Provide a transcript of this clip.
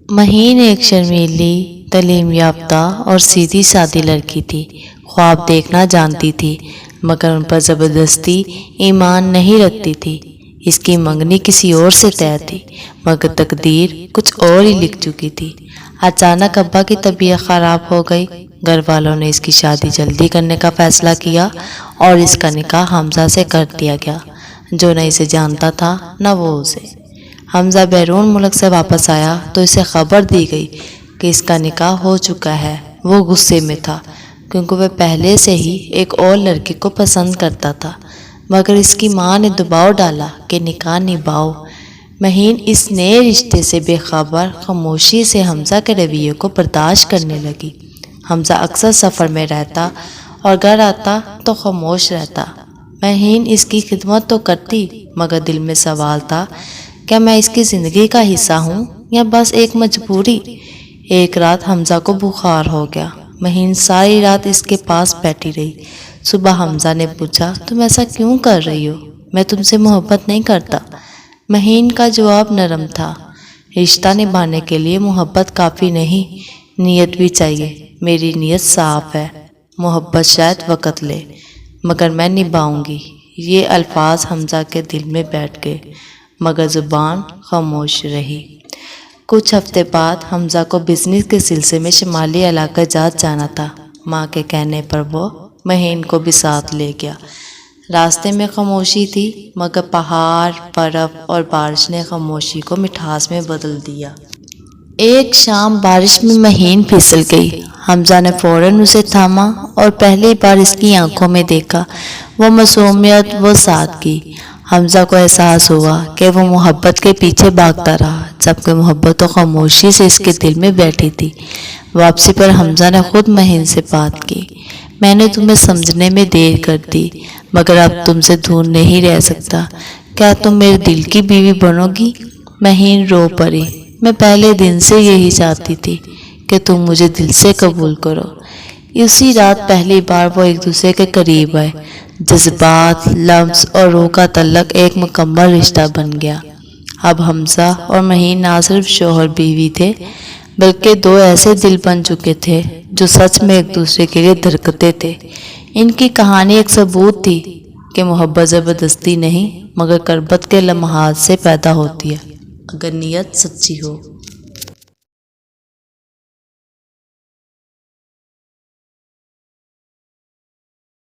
مہین ایک شرمیلی، تعلیم یافتہ اور سیدھی سادی لڑکی تھی۔ خواب دیکھنا جانتی تھی مگر ان پر زبردستی ایمان نہیں رکھتی تھی۔ اس کی منگنی کسی اور سے طے تھی مگر تقدیر کچھ اور ہی لکھ چکی تھی۔ اچانک ابا کی طبیعت خراب ہو گئی۔ گھر والوں نے اس کی شادی جلدی کرنے کا فیصلہ کیا اور اس کا نکاح حمزہ سے کر دیا گیا، جو نہ اسے جانتا تھا نہ وہ اسے۔ حمزہ بیرون ملک سے واپس آیا تو اسے خبر دی گئی کہ اس کا نکاح ہو چکا ہے۔ وہ غصے میں تھا کیونکہ وہ پہلے سے ہی ایک اور لڑکی کو پسند کرتا تھا، مگر اس کی ماں نے دباؤ ڈالا کہ نکاح نبھاؤ۔ مہین اس نئے رشتے سے بے خبر خاموشی سے حمزہ کے رویے کو برداشت کرنے لگی۔ حمزہ اکثر سفر میں رہتا اور گھر آتا تو خاموش رہتا۔ مہین اس کی خدمت تو کرتی مگر دل میں سوال تھا، کیا میں اس کی زندگی کا حصہ ہوں یا بس ایک مجبوری؟ ایک رات حمزہ کو بخار ہو گیا۔ مہین ساری رات اس کے پاس بیٹھی رہی۔ صبح حمزہ نے پوچھا، تم ایسا کیوں کر رہی ہو؟ میں تم سے محبت نہیں کرتا۔ مہین کا جواب نرم تھا، رشتہ نبھانے کے لیے محبت کافی نہیں، نیت بھی چاہیے۔ میری نیت صاف ہے، محبت شاید وقت لے مگر میں نبھاؤں گی۔ یہ الفاظ حمزہ کے دل میں بیٹھ گئے مگر زبان خاموش رہی۔ کچھ ہفتے بعد حمزہ کو بزنس کے سلسلے میں شمالی علاقہ جات جانا تھا۔ ماں کے کہنے پر وہ مہین کو بھی ساتھ لے گیا۔ راستے میں خاموشی تھی مگر پہاڑ، برف اور بارش نے خاموشی کو مٹھاس میں بدل دیا۔ ایک شام بارش میں مہین پھسل گئی۔ حمزہ نے فوراً اسے تھاما اور پہلی بار اس کی آنکھوں میں دیکھا، وہ معصومیت، وہ سادگی۔ حمزہ کو احساس ہوا کہ وہ محبت کے پیچھے بھاگتا رہا جبکہ محبت تو خاموشی سے اس کے دل میں بیٹھی تھی۔ واپسی پر حمزہ نے خود مہین سے بات کی، میں نے تمہیں سمجھنے میں دیر کر دی مگر اب تم سے دور نہیں رہ سکتا، کیا تم میرے دل کی بیوی بنو گی؟ مہین رو پڑی، میں پہلے دن سے یہی چاہتی تھی کہ تم مجھے دل سے قبول کرو۔ اسی رات پہلی بار وہ ایک دوسرے کے قریب آئے۔ جذبات، لفظ اور روح کا تعلق ایک مکمل رشتہ بن گیا۔ اب حمزہ اور مہین نہ صرف شوہر بیوی تھے بلکہ دو ایسے دل بن چکے تھے جو سچ میں ایک دوسرے کے لیے دھڑکتے تھے۔ ان کی کہانی ایک ثبوت تھی کہ محبت زبردستی نہیں مگر قربت کے لمحات سے پیدا ہوتی ہے اگر نیت سچی ہو۔